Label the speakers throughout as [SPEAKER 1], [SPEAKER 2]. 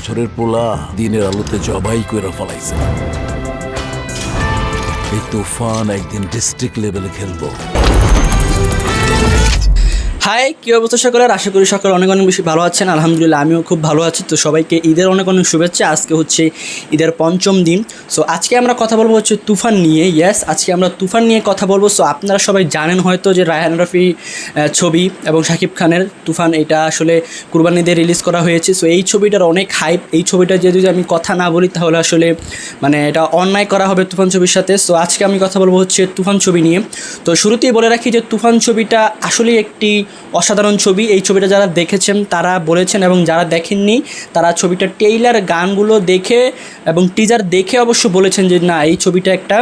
[SPEAKER 1] বছরের পোলা দিনের আলোতে জবাই কইরা ফলাইছে। এই তুফান একদিন ডিস্ট্রিক্ট লেভেলে খেলবো।
[SPEAKER 2] হাই, কী অবস্থা সকলের? আশা করি সকলে অনেক অনেক বেশি ভালো আছেন। আলহামদুলিল্লাহ আমিও খুব ভালো আছি। তো সবাইকে ঈদের অনেক অনেক শুভেচ্ছা। আজকে হচ্ছে ঈদের পঞ্চম দিন। সো আজকে আমরা কথা বলবো হচ্ছে তুফান নিয়ে। আজকে আমরা তুফান নিয়ে কথা বলবো। সো আপনারা সবাই জানেন হয়তো যে রায়হান রাফি ছবি এবং শাকিব খানের তুফান, এটা আসলে কুরবানি ঈদে রিলিজ করা হয়েছে। সো এই ছবিটার অনেক হাইপ। এই ছবিটা যদি আমি কথা না বলি তাহলে আসলে মানে এটা অন্যায় করা হবে তুফান ছবির সাথে। সো আজকে আমি কথা বলবো হচ্ছে তুফান ছবি নিয়ে। তো শুরুতেই বলে রাখি যে তুফান ছবিটা আসলেই একটি অসাধারণ ছবি। এই ছবিটা যারা দেখেছেন তারা বলেছেন, এবং যারা দেখেননি তারা ছবিটার ট্রেইলার গানগুলো দেখে এবং টিজার দেখে অবশ্য বলেছেন যে না, এই ছবিটা একটা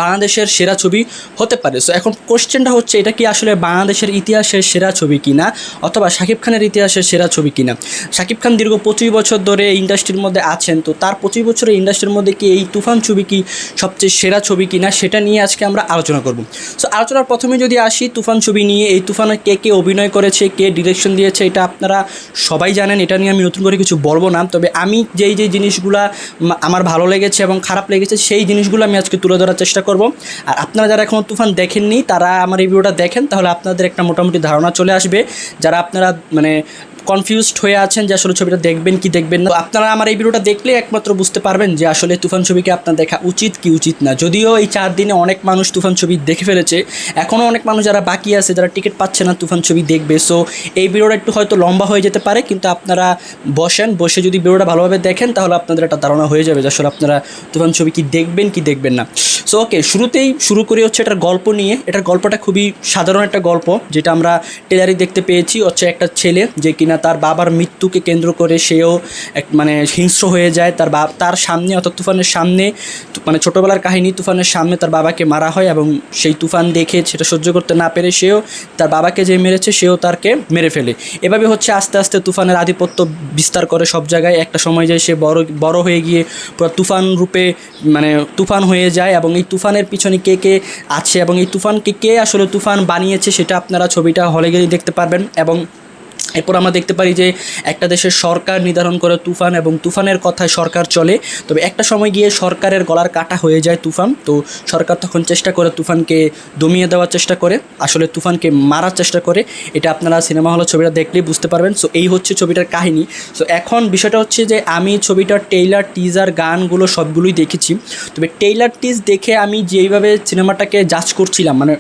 [SPEAKER 2] বাংলাদেশের সেরা ছবি হতে পারে। সো এখন কোশ্চেনটা হচ্ছে, এটা কি আসলে বাংলাদেশের ইতিহাসের সেরা ছবি কিনা, অথবা শাকিব খানের ইতিহাসের সেরা ছবি কিনা? শাকিব খান দীর্ঘ 25 বছর ধরে ইন্ডাস্ট্রির মধ্যে আছেন। তো তার 25 বছরের ইন্ডাস্ট্রির মধ্যে কি এই তুফান ছবি কি সবচেয়ে সেরা ছবি কিনা, সেটা নিয়ে আজকে আমরা আলোচনা করব। সো আলোচনার প্রথমে যদি আসি তুফান ছবি নিয়ে, এই তুফানে কে কে অভিনয় করেছে, কে ডিরেকশন দিয়েছে, এটা আপনারা সবাই জানেন। এটা নিয়ে আমি নতুন করে কিছু বলবো না। তবে আমি যেই জিনিসগুলো আমার ভালো লেগেছে এবং খারাপ লেগেছে সেই জিনিসগুলো আমি আজকে তুলে ধরার চেষ্টা করব। আর আপনারা যারা এখনও তুফান দেখেননি তারা আমার এই ভিডিওটা দেখেন, তাহলে আপনাদের একটা মোটামুটি ধারণা চলে আসবে। যারা আপনারা মানে কনফিউজড হয়ে আছেন যে আসলে ছবিটা দেখবেন কি দেখবেন না, আপনারা আমার এই ভিডিওটা দেখলে একমাত্র বুঝতে পারবেন যে আসলে তুফান ছবিকে আপনার দেখা উচিত কি উচিত না। যদিও এই 4 দিনে অনেক মানুষ তুফান ছবি দেখে ফেলেছে, এখনও অনেক মানুষ যারা বাকি আছে, যারা টিকিট পাচ্ছে না তুফান ছবি দেখবে। সো এই ভিডিওটা একটু হয়তো লম্বা হয়ে যেতে পারে, কিন্তু আপনারা বসে যদি ভিডিওটা ভালোভাবে দেখেন তাহলে আপনাদের একটা ধারণা হয়ে যাবে যে আসলে আপনারা তুফান ছবি কি দেখবেন কি দেখবেন না। সো ওকে, শুরুতেই শুরু করি হচ্ছে এটার গল্প নিয়ে। এটার গল্পটা খুবই সাধারণ একটা গল্প, যেটা আমরা ট্রেলারে দেখতে পেয়েছি। হচ্ছে একটা ছেলে যে কিনা তার বাবার মৃত্যুকে কেন্দ্র করে সেও মানে হিংস্র হয়ে যায়। তার সামনে, অর্থাৎ তুফানের সামনে, মানে ছোটোবেলার কাহিনী, তুফানের সামনে তার বাবাকে মারা হয়, এবং সেই তুফান দেখে সেটা সহ্য করতে না পেরে সেও তার বাবাকে যে মেরেছে সেও তারকে মেরে ফেলে। এভাবে হচ্ছে আস্তে আস্তে তুফানের আধিপত্য বিস্তার করে সব জায়গায়। একটা সময় যায় সে বড় হয়ে গিয়ে পুরো তুফান রূপে মানে তুফান হয়ে যায়। এবং এই তুফানের পিছনে কে কে আছে এবং এই তুফানকে কে আসলে তুফান বানিয়েছে সেটা আপনারা ছবিটা হলে গেলেই দেখতে পারবেন। এবং এরপর আমরা দেখতে পারি যে একটা দেশের সরকার নির্ধারণ করে তুফান, এবং তুফানের কথায় সরকার চলে। তবে একটা সময় গিয়ে সরকারের গলার কাটা হয়ে যায় তুফান। তো সরকার তখন চেষ্টা করে তুফানকে দমিয়ে দেওয়ার চেষ্টা করে, আসলে তুফানকে মারার চেষ্টা করে। এটা আপনারা সিনেমা হলে ছবিটা দেখলেই বুঝতে পারবেন। সো এই হচ্ছে ছবিটার কাহিনী। সো এখন বিষয়টা হচ্ছে যে আমি ছবিটার ট্রেইলার, টিজার, গানগুলো সবগুলোই দেখেছি। তবে ট্রেইলার টিজ দেখে আমি যেইভাবে সিনেমাটাকে জাজ করছিলাম, মানে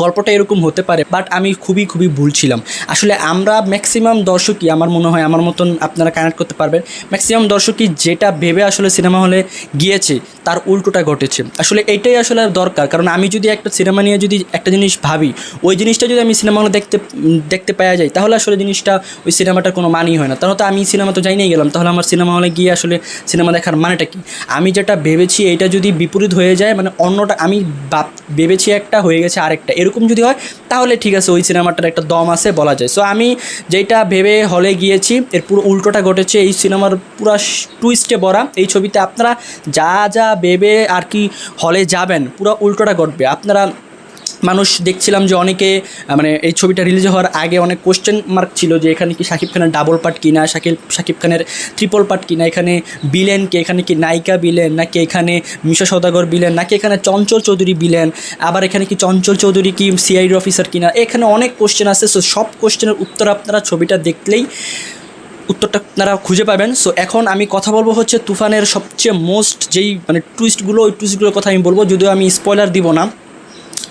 [SPEAKER 2] গল্পটা এরকম হতে পারে, বাট আমি খুবই ভুল ছিলাম। আসলে আমরা ম্যাক্সিমাম দর্শকই, আমার মনে হয় আমার মতন আপনারা কানেক্ট করতে পারবেন, ম্যাক্সিমাম দর্শকই যেটা ভেবে আসলে সিনেমা হলে গিয়েছে তার উল্টোটা ঘটেছে। আসলে এটাই আসলে দরকার। কারণ আমি যদি একটা সিনেমা নিয়ে যদি একটা জিনিস ভাবি, ওই জিনিসটা যদি আমি সিনেমা হলে দেখতে পাওয়া যায়, তাহলে আসলে জিনিসটা ওই সিনেমাটার কোনো মানই হয় না। তাহলে তো আমি সিনেমা তো যাই গেলাম, তাহলে আমার সিনেমা হলে গিয়ে আসলে সিনেমা দেখার মানেটা কি? আমি যেটা ভেবেছি এইটা যদি বিপরীত হয়ে যায়, মানে অন্যটা আমি ভেবেছি একটা, হয়ে গেছে আরেকটা, এরকম যদি হয় তাহলে ঠিক আছে, ওই সিনেমাটার একটা দম আছে বলা যায়। সো আমি যেটা ভেবে হলে গিয়েছি এর পুরো উল্টোটা ঘটেছে। এই সিনেমার পুরো টুইস্টে ভরা এই ছবিতে আপনারা যা যা ভেবে আর কি হলে যাবেন, পুরো উল্টোটা ঘটবে। আপনারা মানুষ দেখছিলাম যে অনেকে মানে এই ছবিটা রিলিজ হওয়ার আগে অনেক কোশ্চেন মার্ক ছিল যে এখানে কি শাকিব খানের ডাবল পার্ট কিনা, শাকিব খানের ট্রিপল পার্ট কিনা, এখানে বিলেন কে, এখানে কি নায়িকা বিলেন, নাকি এখানে মিশা সওদাগর বিলেন, নাকি এখানে চঞ্চল চৌধুরী বিলেন, আবার এখানে কি চঞ্চল চৌধুরী কি সিআইডি অফিসার কিনা, এখানে অনেক কোশ্চেন আছে। সো সব কোশ্চেনের উত্তর আপনারা ছবিটা দেখলেই উত্তরটা আপনারা খুঁজে পাবেন। সো এখন আমি কথা বলবো হচ্ছে তুফানের সবচেয়ে মোস্ট যেই মানে টুইস্টগুলো, ওই টুইস্টগুলোর কথা আমি বলবো, যদিও আমি স্পয়লার দিব না।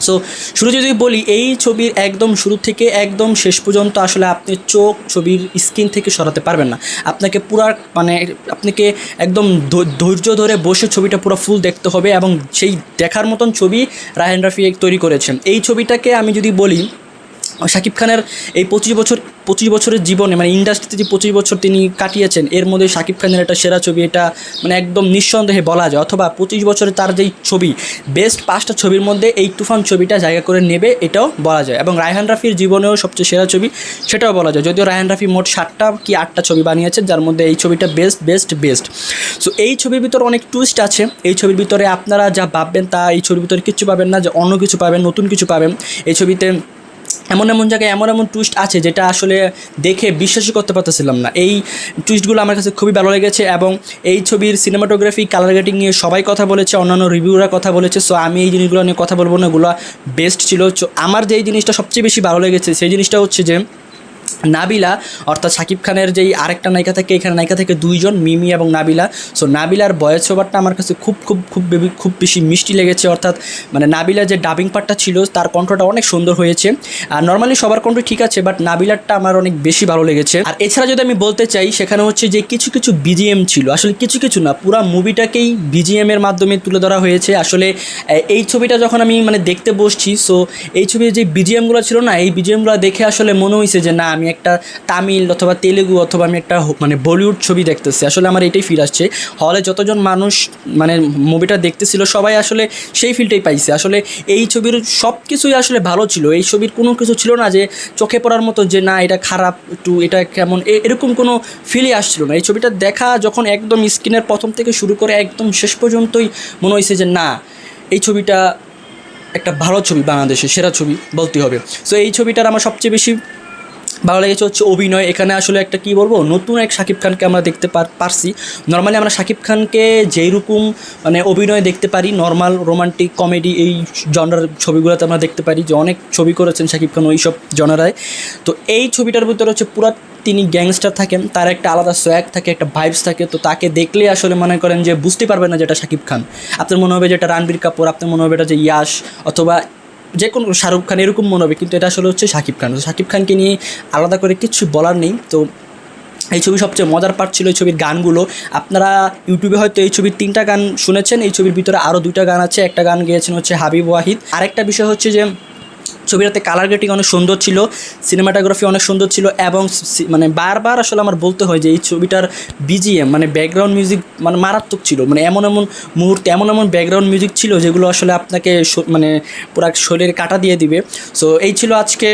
[SPEAKER 2] সো শুরু যদি বলি, এই ছবির একদম শুরু থেকে একদম শেষ পর্যন্ত আসলে আপনি চোখ ছবির স্ক্রিন থেকে সরাতে পারবেন না। আপনাকে পুরা মানে আপনাকে একদম ধৈর্য ধরে বসে ছবিটা পুরো ফুল দেখতে হবে, এবং সেই দেখার মতন ছবি রায়হান রাফি তৈরি করেছেন। এই ছবিটাকে আমি যদি বলি, শাকিব খানের এই 25 বছরের জীবনে, মানে ইন্ডাস্ট্রিতে যে 25 বছর তিনি কাটিয়েছেন, এর মধ্যে শাকিব খানের একটা সেরা ছবি, এটা মানে একদম নিঃসন্দেহে বলা যায়। অথবা 25 বছরে তার যেই ছবি, বেস্ট 5টা ছবির মধ্যে এই তুফান ছবিটা জায়গা করে নেবে, এটাও বলা যায়। এবং রায়হান রাফির জীবনেও সবচেয়ে সেরা ছবি, সেটাও বলা যায়। যদিও রায়হান রাফি মোট 7টা কি 8টা ছবি বানিয়েছেন, যার মধ্যে এই ছবিটা বেস্ট। সো এই ছবির ভিতরে অনেক টুইস্ট আছে। এই ছবির ভিতরে আপনারা যা ভাববেন তা এই ছবির ভিতরে কিচ্ছু পাবেন না, যে অন্য কিছু পাবেন, নতুন কিছু পাবেন। এই ছবিতে এমন এমন জায়গায় এমন এমন টুইস্ট আছে যেটা আসলে দেখে বিশ্বাসই করতে পারতেছিলাম না। এই টুইস্টগুলো আমার কাছে খুবই ভালো লেগেছে এবং এই ছবির সিনেমাটোগ্রাফি, কালার গ্রেডিং নিয়ে সবাই কথা বলেছে, অন্যান্য রিভিউরা কথা বলেছে। সো আমি এই জিনিসগুলো নিয়ে কথা বলবো না, এগুলো বেস্ট ছিল। আমার যেই জিনিসটা সবচেয়ে বেশি ভালো লেগেছে সেই জিনিসটা হচ্ছে যে নাবিলা, অর্থাৎ শাকিব খানের যেই আরেকটা নায়িকা থাকে, এখানে নায়িকা থেকে দুইজন, মিমি এবং নাবিলা। সো নাবিলার ভয়েস ওভারটা আমার কাছে খুব বেশি মিষ্টি লেগেছে। অর্থাৎ মানে নাবিলা যে ডাবিং পার্টটা ছিল তার কণ্ঠটা অনেক সুন্দর হয়েছে। আর নর্মালি সবার কণ্ঠ ঠিক আছে, বাট নাবিলারটা আমার অনেক বেশি ভালো লেগেছে। আর এছাড়া যদি আমি বলতে চাই, সেখানে হচ্ছে যে কিছু বিজিএম ছিল, আসলে কিছু না, পুরা মুভিটাকেই বিজিএমের মাধ্যমে তুলে ধরা হয়েছে। আসলে এই ছবিটা যখন আমি মানে দেখতে বসছি, সো এই ছবির যে বিজিএমগুলো ছিল না, এই বিজিএমগুলো দেখে আসলে মনে হয়েছে যে না, আমি একটা তামিল অথবা তেলেগু অথবা আমি একটা মানে বলিউড ছবি দেখতেছি। আসলে আমার এটাই ফিল আসছে। হলে যতজন মানুষ মানে মুভিটা দেখতেছিল সবাই আসলে সেই ফিলটাই পাইছে। আসলে এই ছবির সব কিছুই আসলে ভালো ছিল। এই ছবির কোনো কিছু ছিল না যে চোখে পড়ার মতো যে না এটা খারাপ, একটু এটা কেমন, এরকম কোনো ফিলই আসছিল না। এই ছবিটা দেখা যখন একদম স্ক্রিনের প্রথম থেকে শুরু করে একদম শেষ পর্যন্তই মনে হয়েছে যে না, এই ছবিটা একটা ভালো ছবি, বাংলাদেশের সেরা ছবি বলতে হবে। সো এই ছবিটার আমার সবচেয়ে বেশি ভালো লেগেছে হচ্ছে অভিনয়। এখানে আসলে একটা কী বলবো, নতুন এক শাকিব খানকে আমরা দেখতে পারছি। নর্মালি আমরা শাকিব খানকে যেইরকম মানে অভিনয় দেখতে পারি, নর্মাল রোমান্টিক কমেডি এই জনরার ছবিগুলোতে আমরা দেখতে পারি যে অনেক ছবি করেছেন শাকিব খান ওই সব জনরায়। তো এই ছবিটার ভিতরে হচ্ছে পুরা তিনি গ্যাংস্টার থাকেন, তার একটা আলাদা সোয়াগ থাকে, একটা ভাইবস থাকে। তো তাকে দেখলে আসলে মনে করেন যে বুঝতে পারবেন না যেটা শাকিব খান, আপনার মনে হবে যেটা রণবীর কাপুর, আপনার মনে হবে এটা যে ইয়াশ অথবা যে কোনো শাহরুখ খান, এরকম মনে হবে, কিন্তু এটা আসলে হচ্ছে শাকিব খান। তো শাকিব খানকে নিয়ে আলাদা করে কিছু বলার নেই। তো এই ছবির সবচেয়ে মজার পার্ট ছিল এই ছবির গানগুলো। আপনারা ইউটিউবে হয়তো এই ছবির 3টা গান শুনেছেন, এই ছবির ভিতরে আরও 2টা গান আছে। একটা গান গেয়েছেন হচ্ছে হাবিব ওয়াহিদ। আরেকটা বিষয় হচ্ছে যে ছবিটাতে কালার গ্রেডিং অনেক সুন্দর ছিল, সিনেমাটোগ্রাফি অনেক সুন্দর ছিল এবং মানে বারবার আসলে আমার বলতে হয় যে এই ছবিটার বিজিএম মানে ব্যাকগ্রাউন্ড মিউজিক মানে মারাত্মক ছিল। মানে এমন মুহূর্তে এমন ব্যাকগ্রাউন্ড মিউজিক ছিল যেগুলো আসলে আপনাকে মানে পুরো শরীরে কাটা দিয়ে দিবে। সো এই ছিল আজকে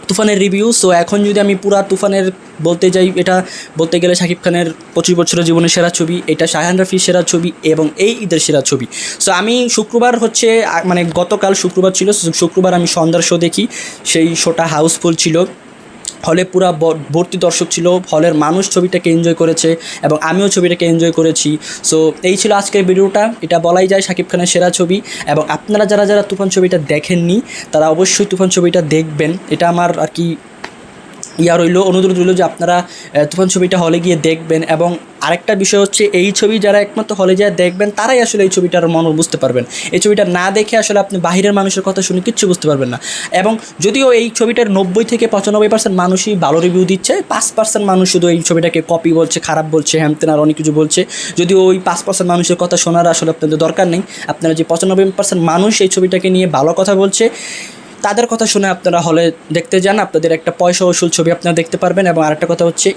[SPEAKER 2] তুফানের রিভিউ। সো এখন যদি আমি পুরা তুফানের বলতে যাই, এটা বলতে গেলে শাকিব খানের 25 বছরের জীবনের সেরা ছবি, এটা শাহান রাফির সেরা ছবি এবং এই ঈদের সেরা ছবি। সো আমি শুক্রবার হচ্ছে মানে গতকাল শুক্রবার ছিল, শুক্রবার আমি সন্ধ্যার শো দেখি, সেই শোটা হাউসফুল ছিল, হলে পুরা ভর্তি দর্শক ছিল, হলের মানুষ ছবিটাকে এনজয় করেছে এবং আমিও ছবিটাকে এনজয় করেছি। সো এই ছিল আজকের ভিডিওটা। এটা বলাই যায় শাকিব খানের সেরা ছবি এবং আপনারা যারা তুফান ছবিটা দেখেননি তারা অবশ্যই তুফান ছবিটা দেখবেন। এটা আমার আর কি অনুরোধ রইল যে আপনারা তুফান ছবিটা হলে গিয়ে দেখবেন। এবং আরেকটা বিষয় হচ্ছে এই ছবি যারা একমাত্র হলে যায় দেখবেন তারাই আসলে এই ছবিটার মন বুঝতে পারবেন। এই ছবিটা না দেখে আসলে আপনি বাহিরের মানুষের কথা শুনে কিচ্ছু বুঝতে পারবেন না। এবং যদিও এই ছবিটার 90 থেকে 95% মানুষই ভালো রিভিউ দিচ্ছে, 5% মানুষ শুধু এই ছবিটাকে কপি বলছে, খারাপ বলছে, হ্যানতেন আর অনেক কিছু বলছে। যদিও ওই 5% মানুষের কথা শোনার আসলে আপনাদের দরকার নেই। আপনারা যে 95% মানুষ এই ছবিটাকে নিয়ে ভালো কথা বলছে তাদের কথা শুনে আপনারা হলে দেখতে যান, আপনাদের একটা পয়সা ওসুল ছবি আপনারা দেখতে পারবেন। এবং আরেকটা কথা হচ্ছে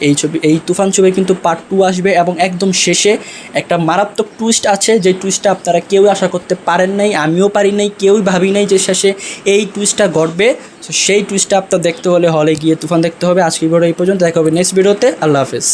[SPEAKER 2] এই তুফান ছবি কিন্তু পার্ট 2 আসবে এবং একদম শেষে একটা মারাত্মক টুইস্ট আছে, যে টুইস্টটা আপনারা কেউ আশা করতে পারেন নাই, আমিও পারি নাই, কেউই ভাবি নাই যে শেষে এই টুইস্টটা ঘটবে। তো সেই টুইস্টটা আপনার দেখতে হলে হলে গিয়ে তুফান দেখতে হবে। আজকের ভিডিও এই পর্যন্ত, দেখা হবে নেক্সট ভিডিওতে। আল্লাহ হাফেজ।